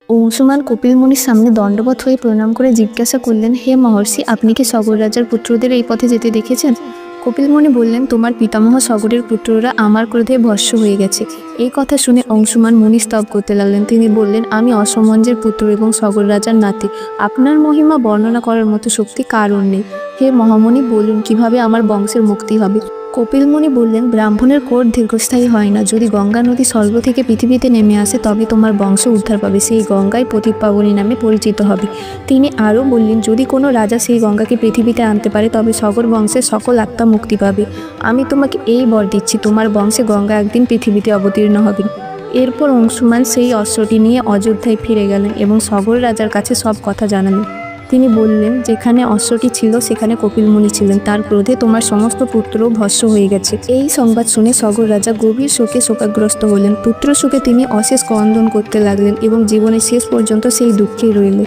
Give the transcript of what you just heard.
অংশুমান কপিল মুনির সামনে দণ্ডবত হয়ে প্রণাম করে জিজ্ঞাসা করলেন, হে মহর্ষি, আপনি কি সগর রাজার পুত্রদের এই পথে যেতে দেখেছেন? কপিল মুনি বললেন, তোমার পিতামহ সগরের পুত্ররা আমার ক্রোধে ভস্ম হয়ে গেছে। এই কথা শুনে অংশুমান মুনি স্তব করতে লাগলেন। তিনি বললেন, আমি অসমঞ্জের পুত্র এবং সগর রাজার নাতি। আপনার মহিমা বর্ণনা করার মতো শক্তি কারণ নেই। হে মহামুনি, বলুন কিভাবে আমার বংশের মুক্তি হবে। কপিল মুনি বললেন, ব্রাহ্মণের কোট দীর্ঘস্থায়ী হয় না। যদি গঙ্গা নদী স্বর্গ থেকে পৃথিবীতে নেমে আসে তবে তোমার বংশ উদ্ধার পাবে। সেই গঙ্গায় পতিতপাবনী নামে পরিচিত হবে। তিনি আরও বললেন, যদি কোনো রাজা সেই গঙ্গাকে পৃথিবীতে আনতে পারে তবে সগর বংশের সকল আত্মা মুক্তি পাবে। আমি তোমাকে এই বর দিচ্ছি, তোমার বংশে গঙ্গা একদিন পৃথিবীতে অবতীর্ণ হবে। এরপর অংশুমান সেই অস্ত্রটি নিয়ে অযোধ্যায় ফিরে গেলেন এবং সগর রাজার কাছে সব কথা জানালেন। তিনি বললেন, যেখানে অস্ত্রটি ছিল সেখানে কপিল মুনি ছিলেন। তার ক্রোধে তোমার সমস্ত পুত্রও ভস্ম হয়ে গেছে। এই সংবাদ শুনে সগর রাজা গভীর শোকে শোকাগ্রস্ত হলেন। পুত্র শোকে তিনি অশেষ ক্রন্দন করতে লাগলেন এবং জীবনের শেষ পর্যন্ত সেই দুঃখেই রইলেন।